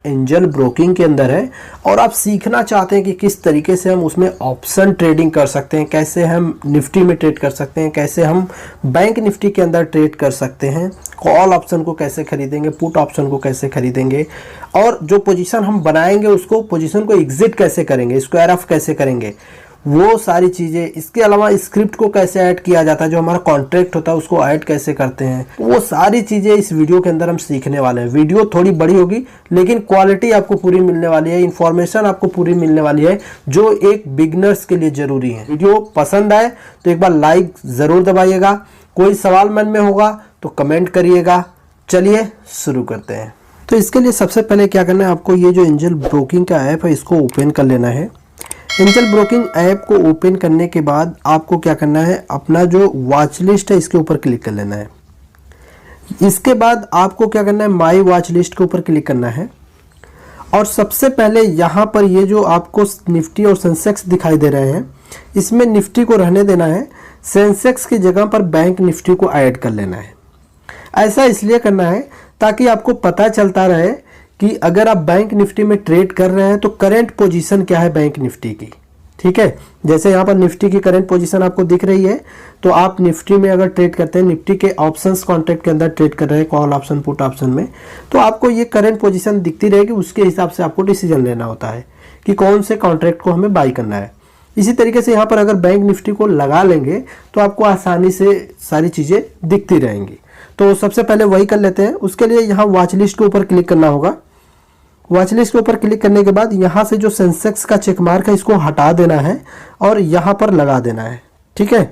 Angel broking के अंदर है और आप सीखना चाहते हैं कि किस तरीके से हम उसमें ऑप्शन ट्रेडिंग कर सकते हैं, कैसे हम निफ्टी में ट्रेड कर सकते हैं, कैसे हम बैंक निफ्टी के अंदर ट्रेड कर सकते हैं, कॉल ऑप्शन को कैसे खरीदेंगे, पुट ऑप्शन को कैसे खरीदेंगे और जो पोजीशन हम बनाएंगे उसको पोजीशन को एग्जिट कैसे करेंगे, स्क्वायर ऑफ कैसे करेंगे, वो सारी चीज़ें। इसके अलावा स्क्रिप्ट को कैसे ऐड किया जाता है, जो हमारा कॉन्ट्रैक्ट होता है उसको ऐड कैसे करते हैं, वो सारी चीज़ें इस वीडियो के अंदर हम सीखने वाले हैं। वीडियो थोड़ी बड़ी होगी लेकिन क्वालिटी आपको पूरी मिलने वाली है, इन्फॉर्मेशन आपको पूरी मिलने वाली है जो एक बिगनर्स के लिए ज़रूरी है। वीडियो पसंद आए तो एक बार लाइक ज़रूर दबाइएगा, कोई सवाल मन में होगा तो कमेंट करिएगा। चलिए शुरू करते हैं। तो इसके लिए सबसे पहले क्या करना है, आपको ये जो एंजल ब्रोकिंग का ऐप है इसको ओपन कर लेना है। एंजल ब्रोकिंग ऐप को ओपन करने के बाद आपको क्या करना है, अपना जो वॉच लिस्ट है इसके ऊपर क्लिक कर लेना है। इसके बाद आपको क्या करना है, माई वॉच लिस्ट के ऊपर क्लिक करना है और सबसे पहले यहाँ पर ये जो आपको निफ्टी और सेंसेक्स दिखाई दे रहे हैं इसमें निफ्टी को रहने देना है, सेंसेक्स की जगह पर बैंक निफ्टी को ऐड कर लेना है। ऐसा इसलिए करना है ताकि आपको पता चलता रहे कि अगर आप बैंक निफ्टी में ट्रेड कर रहे हैं तो करंट पोजीशन क्या है बैंक निफ्टी की। ठीक है, जैसे यहाँ पर निफ्टी की करंट पोजीशन आपको दिख रही है, तो आप निफ्टी में अगर ट्रेड करते हैं, निफ्टी के ऑप्शंस कॉन्ट्रैक्ट के अंदर ट्रेड कर रहे हैं, कॉल ऑप्शन पुट ऑप्शन में, तो आपको ये करंट पोजीशन दिखती रहेगी। उसके हिसाब से आपको डिसीजन लेना होता है कि कौन से कॉन्ट्रैक्ट को हमें बाई करना है। इसी तरीके से यहाँ पर अगर बैंक निफ्टी को लगा लेंगे तो आपको आसानी से सारी चीज़ें दिखती रहेंगी। तो सबसे पहले वही कर लेते हैं। उसके लिए यहाँ वॉच लिस्ट के ऊपर क्लिक करना होगा। वॉच लिस्ट के ऊपर क्लिक करने के बाद यहाँ से जो सेंसेक्स का चेक मार्क है इसको हटा देना है और यहाँ पर लगा देना है। ठीक है,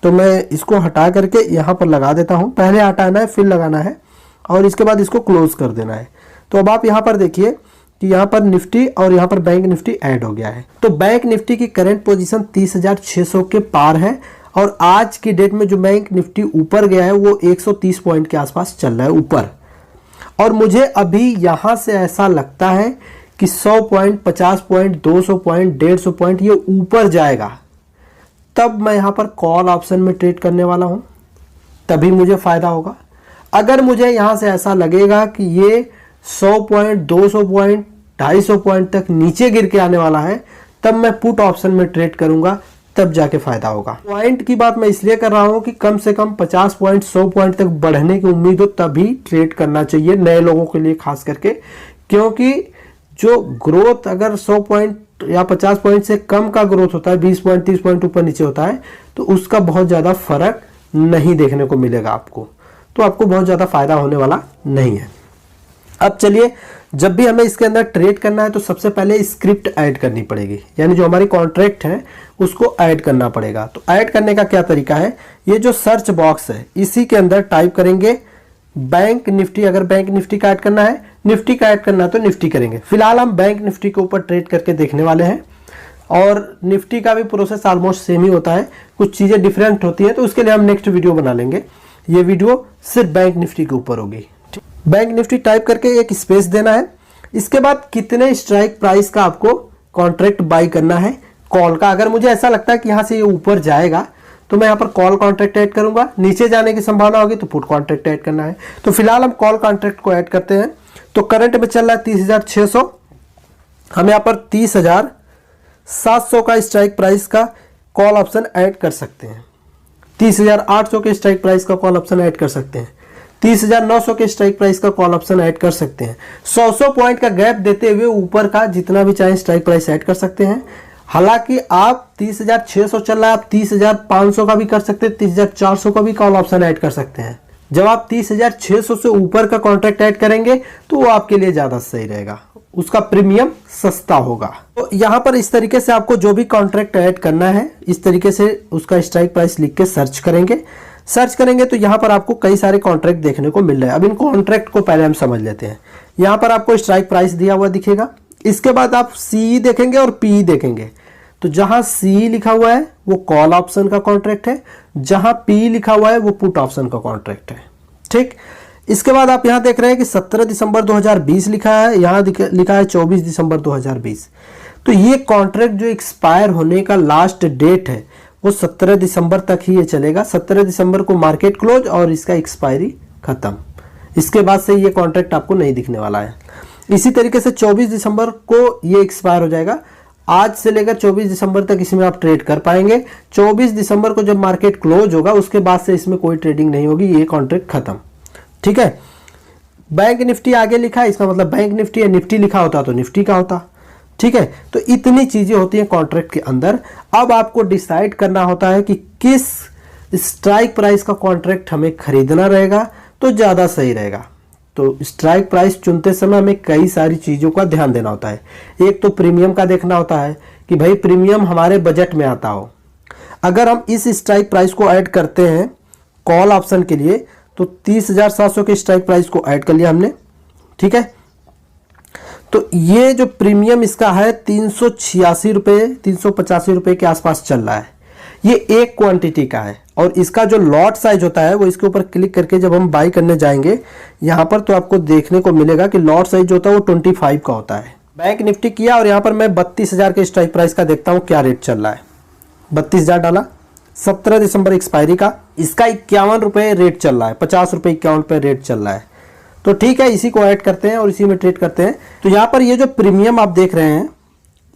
तो मैं इसको हटा करके यहाँ पर लगा देता हूँ। पहले हटाना है फिर लगाना है और इसके बाद इसको क्लोज कर देना है। तो अब आप यहाँ पर देखिए कि यहाँ पर निफ्टी और यहाँ पर बैंक निफ्टी ऐड हो गया है। तो बैंक निफ्टी की करंट पोजीशन 30,600 के पार है और आज की डेट में जो बैंक निफ्टी ऊपर गया है वो 130 पॉइंट के आसपास चल रहा है ऊपर। और मुझे अभी यहाँ से ऐसा लगता है कि 100 पॉइंट, 50 पॉइंट, 200 पॉइंट, 150 पॉइंट ये ऊपर जाएगा। तब मैं यहाँ पर कॉल ऑप्शन में ट्रेड करने वाला हूँ, तभी मुझे फ़ायदा होगा। अगर मुझे यहाँ से ऐसा लगेगा कि ये 100 पॉइंट, 200 पॉइंट, 250 पॉइंट तक नीचे गिर के आने वाला है, तब मैं पुट ऑप्शन में ट्रेड करूँगा, तब जाके फायदा होगा। पॉइंट की बात मैं इसलिए कर रहा हूं कि कम से कम 50 पॉइंट 100 पॉइंट तक बढ़ने की उम्मीद हो तभी ट्रेड करना चाहिए, नए लोगों के लिए खास करके। क्योंकि जो ग्रोथ अगर 100 पॉइंट या 50 पॉइंट से कम का ग्रोथ होता है, 20 पॉइंट 30 पॉइंट ऊपर नीचे होता है, तो उसका बहुत ज़्यादा फर्क नहीं देखने को मिलेगा आपको, तो आपको बहुत ज़्यादा फायदा होने वाला नहीं है। अब चलिए, जब भी हमें इसके अंदर ट्रेड करना है तो सबसे पहले स्क्रिप्ट ऐड करनी पड़ेगी, यानी जो हमारी कॉन्ट्रैक्ट है उसको ऐड करना पड़ेगा। तो ऐड करने का क्या तरीका है, ये जो सर्च बॉक्स है इसी के अंदर टाइप करेंगे बैंक निफ्टी। अगर बैंक निफ्टी का ऐड करना है, निफ्टी का ऐड करना है तो निफ्टी करेंगे। फिलहाल हम बैंक निफ्टी के ऊपर ट्रेड करके देखने वाले हैं और निफ्टी का भी प्रोसेस ऑलमोस्ट सेम ही होता है, कुछ चीज़ें डिफरेंट होती हैं, तो उसके लिए हम नेक्स्ट वीडियो बना लेंगे। ये वीडियो सिर्फ बैंक निफ्टी के ऊपर होगी। बैंक निफ्टी टाइप करके एक स्पेस देना है। इसके बाद कितने स्ट्राइक प्राइस का आपको कॉन्ट्रैक्ट बाई करना है कॉल का। अगर मुझे ऐसा लगता है कि यहाँ से ये ऊपर जाएगा तो मैं यहाँ पर कॉल कॉन्ट्रैक्ट ऐड करूंगा, नीचे जाने की संभावना होगी तो पुट कॉन्ट्रैक्ट ऐड करना है। तो फिलहाल हम कॉल कॉन्ट्रैक्ट को ऐड करते हैं। तो करंट में चल रहा है 30,600, हम यहाँ पर 30,700 का स्ट्राइक प्राइस का कॉल ऑप्शन ऐड कर सकते हैं, 30,800 के स्ट्राइक प्राइस का कॉल ऑप्शन ऐड कर सकते हैं, 30,900 के स्ट्राइक प्राइस का कॉल ऑप्शन ऐड कर सकते हैं। 100 पॉइंट का गैप देते हुए ऊपर का जितना भी चाहे स्ट्राइक प्राइस ऐड कर सकते हैं। हालांकि आप 30,600 चल रहा है, आप 30,500 का भी कर सकते हैं, 30,400 का भी कॉल ऑप्शन ऐड कर सकते हैं। जब आप 30,600 से ऊपर का कॉन्ट्रैक्ट ऐड करेंगे तो वो आपके लिए ज़्यादा सही रहेगा, उसका प्रीमियम सस्ता होगा। तो यहाँ पर इस तरीके से आपको जो भी कॉन्ट्रैक्ट ऐड करना है इस तरीके से उसका स्ट्राइक प्राइस लिख के सर्च करेंगे तो यहाँ पर आपको कई सारे कॉन्ट्रैक्ट देखने को मिल रहे हैं। अब इन कॉन्ट्रैक्ट को पहले हम समझ लेते हैं। यहाँ पर आपको स्ट्राइक प्राइस दिया हुआ दिखेगा, इसके बाद आप सी देखेंगे और पी देखेंगे। तो जहां सी लिखा हुआ है वो कॉल ऑप्शन का कॉन्ट्रैक्ट है, जहां पी लिखा हुआ है वो पुट ऑप्शन का कॉन्ट्रैक्ट है। ठीक, इसके बाद आप यहां देख रहे हैं कि 17 दिसंबर 2020 लिखा है, यहां लिखा है 24 दिसंबर 2020। तो ये कॉन्ट्रैक्ट जो एक्सपायर होने का लास्ट डेट है वो 17 दिसंबर तक ही ये चलेगा। 17 दिसंबर को मार्केट क्लोज और इसका एक्सपायरी खत्म। इसके बाद से ये कॉन्ट्रैक्ट आपको नहीं दिखने वाला है। इसी तरीके से 24 दिसंबर को ये एक्सपायर हो जाएगा। आज से लेकर 24 दिसंबर तक इसमें आप ट्रेड कर पाएंगे। 24 दिसंबर को जब मार्केट क्लोज होगा उसके बाद से इसमें कोई ट्रेडिंग नहीं होगी, ये कॉन्ट्रैक्ट खत्म। ठीक है, बैंक निफ्टी आगे लिखा है, इसका मतलब बैंक निफ्टी या निफ्टी लिखा होता तो निफ्टी का होता। ठीक है, तो इतनी चीजें होती हैं कॉन्ट्रैक्ट के अंदर। अब आपको डिसाइड करना होता है कि किस स्ट्राइक प्राइस का कॉन्ट्रैक्ट हमें खरीदना रहेगा तो ज्यादा सही रहेगा। तो स्ट्राइक प्राइस चुनते समय हमें कई सारी चीजों का ध्यान देना होता है। एक तो प्रीमियम का देखना होता है कि भाई प्रीमियम हमारे बजट में आता हो। अगर हम इस स्ट्राइक प्राइस को ऐड करते हैं कॉल ऑप्शन के लिए तो 30,700 के स्ट्राइक प्राइस को ऐड कर लिया हमने। ठीक है, तो ये जो प्रीमियम इसका है 386 रुपये 385 रुपये के आसपास चल रहा है। ये एक क्वांटिटी का है और इसका जो लॉट साइज होता है वो इसके ऊपर क्लिक करके जब हम बाई करने जाएंगे यहां पर तो आपको देखने को मिलेगा कि लॉट साइज जो होता है वो 25 का होता है। बैंक निफ्टी किया और यहां पर मैं 32,000 के स्ट्राइक प्राइस का देखता हूं क्या रेट चल रहा है। 32,000 डाला, 17 दिसंबर एक्सपायरी का, इसका 51 रुपये रेट चल रहा है, 50 रुपये 51 रुपये रेट चल रहा है। तो ठीक है, इसी को ऐड करते हैं और इसी में ट्रेड करते हैं। तो यहाँ पर ये जो प्रीमियम आप देख रहे हैं,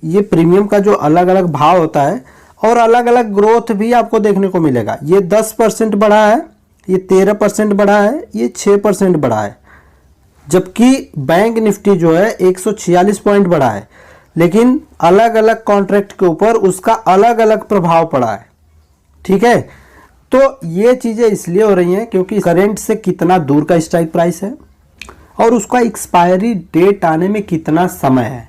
ये प्रीमियम का जो अलग अलग भाव होता है और अलग अलग ग्रोथ भी आपको देखने को मिलेगा। ये 10% बढ़ा है, ये 13% बढ़ा है, ये 6% बढ़ा है, जबकि बैंक निफ्टी जो है 146 पॉइंट बढ़ा है। लेकिन अलग अलग कॉन्ट्रैक्ट के ऊपर उसका अलग अलग प्रभाव पड़ा है। ठीक है, तो ये चीजें इसलिए हो रही हैं क्योंकि करंट से कितना दूर का स्ट्राइक प्राइस है और उसका एक्सपायरी डेट आने में कितना समय है,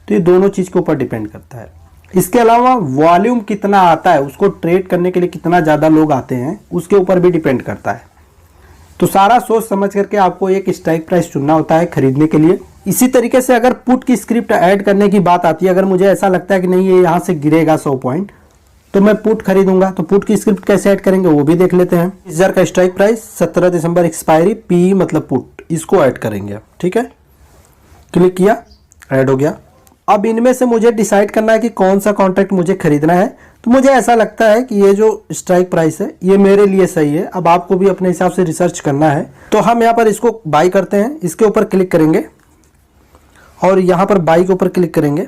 तो ये दोनों चीज के ऊपर डिपेंड करता है। इसके अलावा वॉल्यूम कितना आता है, उसको ट्रेड करने के लिए कितना ज्यादा लोग आते हैं, उसके ऊपर भी डिपेंड करता है। तो सारा सोच समझ करके आपको एक स्ट्राइक प्राइस चुनना होता है खरीदने के लिए। इसी तरीके से अगर पुट की स्क्रिप्ट ऐड करने की बात आती है, अगर मुझे ऐसा लगता है कि नहीं ये यहां से गिरेगा 100 पॉइंट तो मैं पुट खरीदूंगा। तो पुट की स्क्रिप्ट कैसे ऐड करेंगे वो भी देख लेते हैं। 20,000 का स्ट्राइक प्राइस, 17 दिसंबर एक्सपायरी, पी मतलब पुट, इसको ऐड करेंगे। ठीक है, क्लिक किया, ऐड हो गया। अब इनमें से मुझे डिसाइड करना है कि कौन सा कॉन्ट्रैक्ट मुझे खरीदना है। तो मुझे ऐसा लगता है कि ये जो स्ट्राइक प्राइस है ये मेरे लिए सही है। अब आपको भी अपने हिसाब से रिसर्च करना है। तो हम यहाँ पर इसको बाई करते हैं, इसके ऊपर क्लिक करेंगे और यहाँ पर बाई के ऊपर क्लिक करेंगे।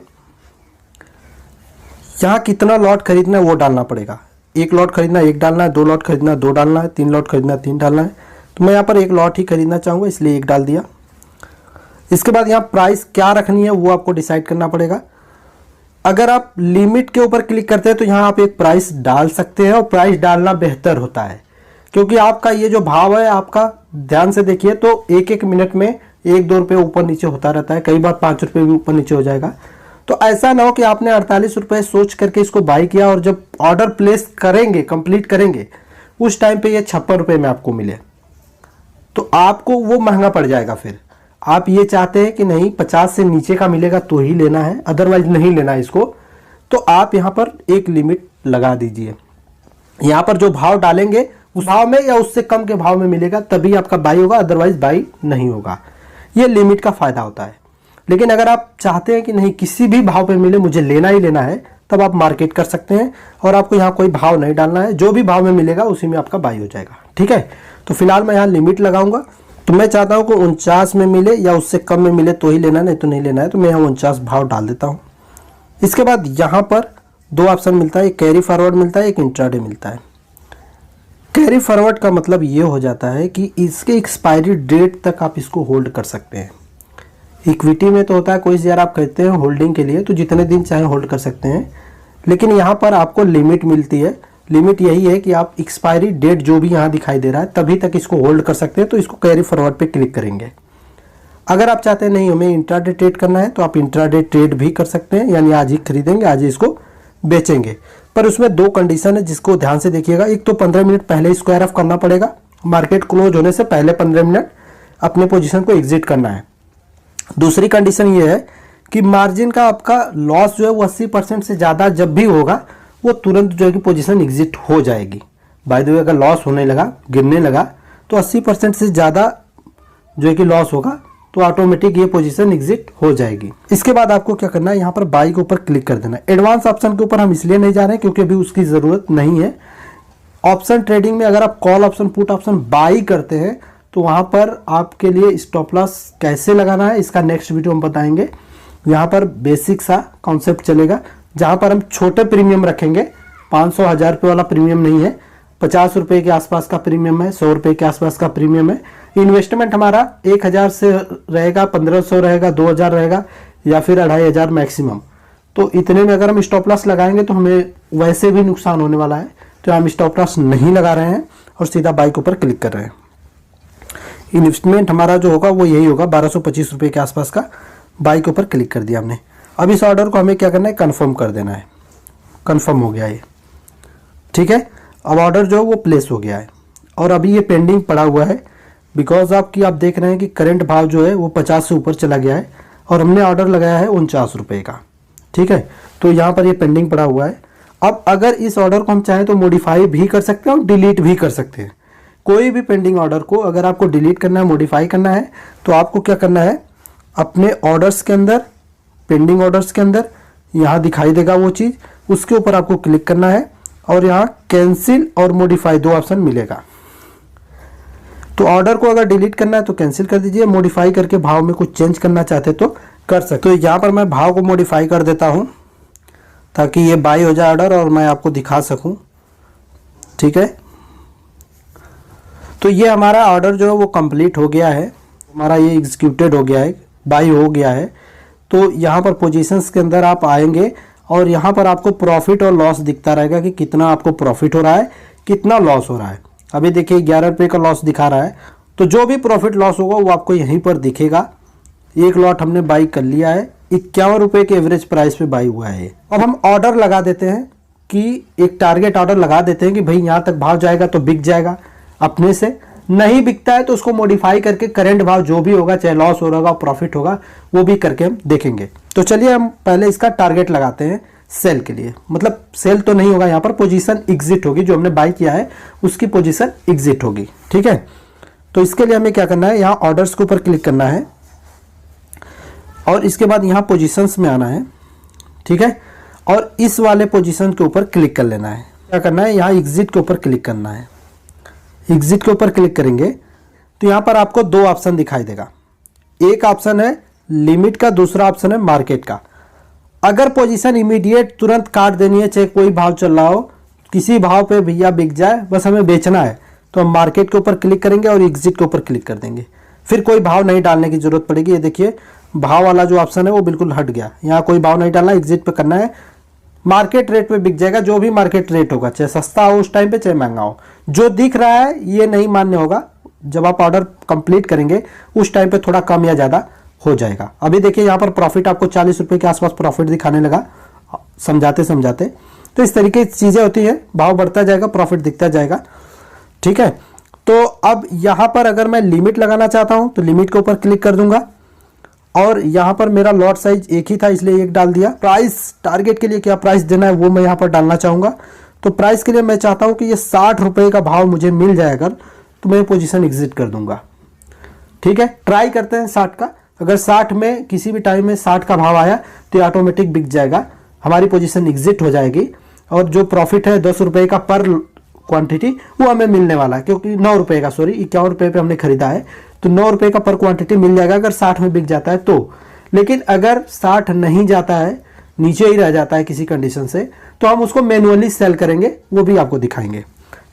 यहाँ कितना लॉट खरीदना है वो डालना पड़ेगा। 1 लॉट खरीदना 1 डालना है, 2 लॉट खरीदना 2 डालना है, 3 लॉट खरीदना 3 डालना है। तो मैं यहाँ पर 1 लॉट ही खरीदना चाहूँगा इसलिए 1 डाल दिया। इसके बाद यहाँ प्राइस क्या रखनी है वो आपको डिसाइड करना पड़ेगा। अगर आप लिमिट के ऊपर क्लिक करते हैं तो यहाँ आप एक प्राइस डाल सकते हैं और प्राइस डालना बेहतर होता है क्योंकि आपका ये जो भाव है आपका ध्यान से देखिए तो 1-1 मिनट में 1-2 रुपये ऊपर नीचे होता रहता है, कई बार 5 रुपये भी ऊपर नीचे हो जाएगा। तो ऐसा ना हो कि आपने 48 रुपये सोच करके इसको बाई किया और जब ऑर्डर प्लेस करेंगे, कंप्लीट करेंगे, उस टाइम पे ये 56 रुपये में आपको मिले तो आपको वो महंगा पड़ जाएगा। फिर आप ये चाहते हैं कि नहीं 50 से नीचे का मिलेगा तो ही लेना है, अदरवाइज नहीं लेना है इसको। तो आप यहाँ पर एक लिमिट लगा दीजिए। यहाँ पर जो भाव डालेंगे उस भाव में या उससे कम के भाव में मिलेगा तभी आपका बाई होगा, अदरवाइज बाई नहीं होगा। ये लिमिट का फायदा होता है। लेकिन अगर आप चाहते हैं कि नहीं किसी भी भाव पे मिले मुझे लेना ही लेना है तब आप मार्केट कर सकते हैं और आपको यहाँ कोई भाव नहीं डालना है, जो भी भाव में मिलेगा उसी में आपका बाई हो जाएगा। ठीक है, तो फिलहाल मैं यहाँ लिमिट लगाऊंगा। तो मैं चाहता हूँ कि 49 में मिले या उससे कम में मिले तो ही लेना, नहीं तो नहीं लेना है। तो मैं यहाँ 49 भाव डाल देता हूँ। इसके बाद यहाँ पर 2 ऑप्शन मिलता है, एक कैरी फॉरवर्ड मिलता है, एक इंट्राडे मिलता है। कैरी फॉरवर्ड का मतलब ये हो जाता है कि इसके एक्सपायरी डेट तक आप इसको होल्ड कर सकते हैं। इक्विटी में तो होता है कोई शेयर आप खरीदते हैं होल्डिंग के लिए तो जितने दिन चाहे होल्ड कर सकते हैं, लेकिन यहाँ पर आपको लिमिट मिलती है। लिमिट यही है कि आप एक्सपायरी डेट जो भी यहाँ दिखाई दे रहा है तभी तक इसको होल्ड कर सकते हैं। तो इसको कैरी फॉरवर्ड पे क्लिक करेंगे। अगर आप चाहते हैं नहीं हमें इंट्राडे ट्रेड करना है तो आप इंट्राडे ट्रेड भी कर सकते हैं, यानी आज ही खरीदेंगे आज ही इसको बेचेंगे। पर उसमें 2 कंडीशन है जिसको ध्यान से देखिएगा। एक तो 15 मिनट पहले स्क्वायर ऑफ करना पड़ेगा, मार्केट क्लोज होने से पहले 15 मिनट अपने पोजीशन को एग्जिट करना है। दूसरी कंडीशन ये है कि मार्जिन का आपका लॉस जो है वो 80% से ज़्यादा जब भी होगा वो तुरंत जो है कि पोजीशन एग्जिट हो जाएगी। बाय द वे अगर लॉस होने लगा, गिरने लगा तो 80% से ज़्यादा जो है कि लॉस होगा तो ऑटोमेटिक ये पोजीशन एग्जिट हो जाएगी। इसके बाद आपको क्या करना है, यहाँ पर बाई के ऊपर क्लिक कर देना है। एडवांस ऑप्शन के ऊपर हम इसलिए नहीं जा रहे हैं क्योंकि अभी उसकी ज़रूरत नहीं है। ऑप्शन ट्रेडिंग में अगर आप call option, put option by करते हैं तो वहाँ पर आपके लिए स्टॉप लॉस कैसे लगाना है इसका नेक्स्ट वीडियो हम बताएंगे। यहाँ पर बेसिक सा कॉन्सेप्ट चलेगा, जहाँ पर हम छोटे प्रीमियम रखेंगे। 500-1000 रुपये वाला प्रीमियम नहीं है, 50 रुपये के आसपास का प्रीमियम है, 100 रुपये के आसपास का प्रीमियम है। इन्वेस्टमेंट हमारा 1000 से रहेगा, 1500 रहेगा, 2000 रहेगा या फिर 2500 मैक्सिमम। तो इतने में अगर हम स्टॉप लॉस लगाएंगे तो हमें वैसे भी नुकसान होने वाला है, तो हम स्टॉप लॉस नहीं लगा रहे हैं और सीधा बाई के ऊपर क्लिक कर रहे हैं। इन्वेस्टमेंट हमारा जो होगा वो यही होगा, 1225 रुपये के आसपास का। बाई के ऊपर क्लिक कर दिया हमने। अब इस ऑर्डर को हमें क्या करना है, कन्फर्म कर देना है। कन्फर्म हो गया ये, ठीक है। अब ऑर्डर जो है वो प्लेस हो गया है और अभी ये पेंडिंग पड़ा हुआ है, बिकॉज आप देख रहे हैं कि करंट भाव जो है वो 50 से ऊपर चला गया है और हमने ऑर्डर लगाया है 49 रुपये का, ठीक है। तो यहाँ पर ये पेंडिंग पड़ा हुआ है। अब अगर इस ऑर्डर को हम चाहें तो मॉडिफाई भी कर सकते हैं और डिलीट भी कर सकते हैं। कोई भी पेंडिंग ऑर्डर को अगर आपको डिलीट करना है, मॉडिफाई करना है, तो आपको क्या करना है, अपने ऑर्डर्स के अंदर, पेंडिंग ऑर्डर्स के अंदर यहाँ दिखाई देगा वो चीज़, उसके ऊपर आपको क्लिक करना है और यहाँ कैंसिल और मॉडिफाई 2 ऑप्शन मिलेगा। तो ऑर्डर को अगर डिलीट करना है तो कैंसिल कर दीजिए, मॉडिफाई करके भाव में कुछ चेंज करना चाहते तो कर सकते। तो यहाँ पर मैं भाव को मॉडिफाई कर देता हूँ ताकि ये बाई हो जाए ऑर्डर और मैं आपको दिखा सकूँ, ठीक है। तो ये हमारा ऑर्डर जो है वो कंप्लीट हो गया है, हमारा ये एग्जीक्यूटेड हो गया है, बाई हो गया है। तो यहाँ पर पोजीशंस के अंदर आप आएंगे और यहाँ पर आपको प्रॉफिट और लॉस दिखता रहेगा कि कितना आपको प्रॉफिट हो रहा है, कितना लॉस हो रहा है। अभी देखिए 11 रुपये का लॉस दिखा रहा है, तो जो भी प्रॉफिट लॉस होगा वो आपको यहीं पर दिखेगा। एक लॉट हमने बाई कर लिया है, 51 रुपये के एवरेज प्राइस पे बाई हुआ है। अब हम ऑर्डर लगा देते हैं कि एक टारगेट ऑर्डर लगा देते हैं कि भाई यहाँ तक भाव जाएगा तो बिक जाएगा अपने से, नहीं बिकता है तो उसको मॉडिफाई करके करंट भाव जो भी होगा, चाहे लॉस हो रहा होगा प्रॉफिट होगा, वो भी करके हम देखेंगे। तो चलिए हम पहले इसका टारगेट लगाते हैं सेल के लिए। मतलब सेल तो नहीं होगा, यहाँ पर पोजीशन एग्जिट होगी, जो हमने बाई किया है उसकी पोजीशन एग्जिट होगी, ठीक है। तो इसके लिए हमें क्या करना है, यहाँ ऑर्डर्स के ऊपर क्लिक करना है और इसके बाद यहाँ पोजीशंस में आना है, ठीक है। और इस वाले पोजीशन के ऊपर क्लिक कर लेना है। क्या करना है, यहाँ एग्जिट के ऊपर क्लिक करना है। एग्जिट के ऊपर क्लिक करेंगे तो यहाँ पर आपको 2 ऑप्शन दिखाई देगा। एक ऑप्शन है लिमिट का, दूसरा ऑप्शन है मार्केट का। अगर पोजीशन इमीडिएट तुरंत काट देनी है, चाहे कोई भाव चल रहा हो, किसी भाव पे भैया बिक जाए, बस हमें बेचना है, तो हम मार्केट के ऊपर क्लिक करेंगे और एग्जिट के ऊपर क्लिक कर देंगे। फिर कोई भाव नहीं डालने की जरूरत पड़ेगी। ये देखिए भाव वाला जो ऑप्शन है वो बिल्कुल हट गया, यहाँ कोई भाव नहीं डालना, एग्जिट पे करना है। मार्केट रेट पे बिक जाएगा, जो भी मार्केट रेट होगा, चाहे सस्ता हो उस टाइम पे, चाहे महंगा हो। जो दिख रहा है ये नहीं मान्य होगा। जब आप ऑर्डर कंप्लीट करेंगे उस टाइम पे थोड़ा कम या ज़्यादा हो जाएगा। अभी देखिए यहाँ पर प्रॉफिट आपको 40 रुपये के आसपास प्रॉफिट दिखाने लगा, समझाते समझाते। तो इस तरीके की चीज़ें होती है, भाव बढ़ता जाएगा, प्रॉफिट दिखता जाएगा, ठीक है। तो अब यहाँ पर अगर मैं लिमिट लगाना चाहता हूँ तो लिमिट के ऊपर क्लिक कर दूंगा और यहाँ पर मेरा लॉट साइज एक ही था इसलिए 1 डाल दिया। प्राइस टारगेट के लिए क्या प्राइस देना है वो मैं यहाँ पर डालना चाहूँगा। तो प्राइस के लिए मैं चाहता हूँ कि ये 60 रुपये का भाव मुझे मिल जाए अगर, तो मैं पोजीशन एग्जिट कर दूंगा, ठीक है। ट्राई करते हैं 60 का। अगर 60 में किसी भी टाइम में 60 का भाव आया तो ये ऑटोमेटिक बिक जाएगा, हमारी पोजीशन एग्जिट हो जाएगी और जो प्रॉफिट है 10 रुपये का पर क्वांटिटी वो हमें मिलने वाला है, क्योंकि 9 रुपये का, सॉरी 51 रुपये पे हमने खरीदा है, तो 9 रुपये का पर क्वांटिटी मिल जाएगा अगर 60 में बिक जाता है तो। लेकिन अगर 60 नहीं जाता है, नीचे ही रह जाता है किसी कंडीशन से, तो हम उसको मैनुअली सेल करेंगे, वो भी आपको दिखाएंगे,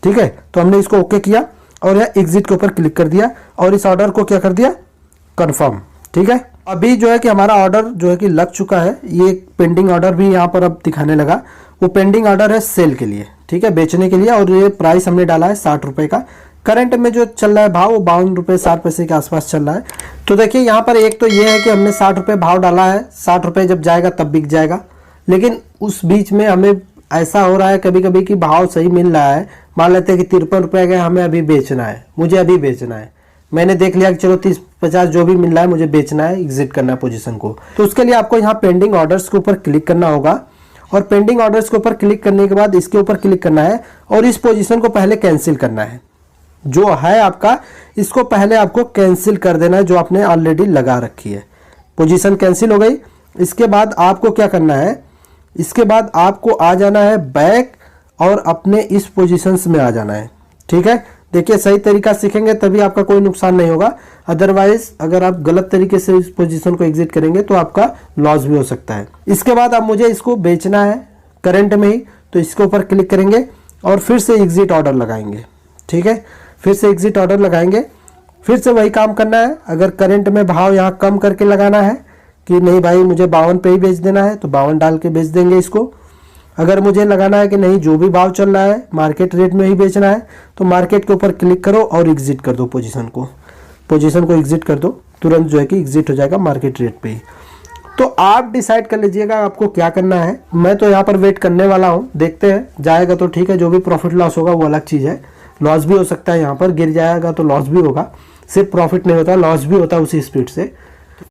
ठीक है। तो हमने इसको ओके किया और यह एग्जिट के ऊपर क्लिक कर दिया और इस ऑर्डर को क्या कर दिया, कन्फर्म, ठीक है। अभी जो है कि हमारा ऑर्डर जो है कि लग चुका है। ये पेंडिंग ऑर्डर भी यहाँ पर अब दिखाने लगा, वो पेंडिंग ऑर्डर है सेल के लिए, ठीक है, बेचने के लिए। और ये प्राइस हमने डाला है 60 रुपये का। करंट में जो चल रहा है भाव वो 52 रुपये 60 पैसे के आसपास चल रहा है। तो देखिए यहाँ पर एक तो ये है कि हमने 60 रुपये भाव डाला है, 60 रुपये जब जाएगा तब बिक जाएगा। लेकिन उस बीच में हमें ऐसा हो रहा है कभी कभी कि भाव सही मिल रहा है, मान लेते हैं कि 53 रुपये का हमें अभी बेचना है, मुझे अभी बेचना है, मैंने देख लिया कि चलो 30-50 जो भी मिल रहा है मुझे बेचना है, एग्जिट करना है पोजीशन को। तो उसके लिए आपको यहाँ पेंडिंग ऑर्डर्स के ऊपर क्लिक करना होगा और पेंडिंग ऑर्डर्स के ऊपर क्लिक करने के बाद इसके ऊपर क्लिक करना है और इस पोजीशन को पहले कैंसिल करना है। जो है आपका, इसको पहले आपको कैंसिल कर देना है जो आपने ऑलरेडी लगा रखी है। पोजीशन कैंसिल हो गई। इसके बाद आपको क्या करना है, इसके बाद आपको आ जाना है बैक और अपने इस पोजीशंस में आ जाना है, ठीक है। देखिए सही तरीका सीखेंगे तभी आपका कोई नुकसान नहीं होगा, अदरवाइज अगर आप गलत तरीके से इस पोजीशन को एग्जिट करेंगे तो आपका लॉस भी हो सकता है। इसके बाद अब मुझे इसको बेचना है करंट में ही, तो इसके ऊपर क्लिक करेंगे और फिर से एग्जिट ऑर्डर लगाएंगे। ठीक है, फिर से एग्जिट ऑर्डर लगाएंगे, फिर से वही काम करना है। अगर करंट में भाव यहाँ कम करके लगाना है कि नहीं भाई मुझे 52 पे ही बेच देना है तो 52 डाल के बेच देंगे इसको। अगर मुझे लगाना है कि नहीं जो भी भाव चल रहा है मार्केट रेट में ही बेचना है तो मार्केट के ऊपर क्लिक करो और एग्जिट कर दो पोजीशन को एग्जिट कर दो, तुरंत जो है कि एग्जिट हो जाएगा मार्केट रेट पे ही। तो आप डिसाइड कर लीजिएगा आपको क्या करना है। मैं तो यहाँ पर वेट करने वाला हूँ, देखते हैं जाएगा तो ठीक है, जो भी प्रॉफिट लॉस होगा वो अलग चीज़ है। लॉस भी हो सकता है, यहाँ पर गिर जाएगा तो लॉस भी होगा, सिर्फ प्रॉफिट नहीं होता लॉस भी होता है उसी स्पीड से।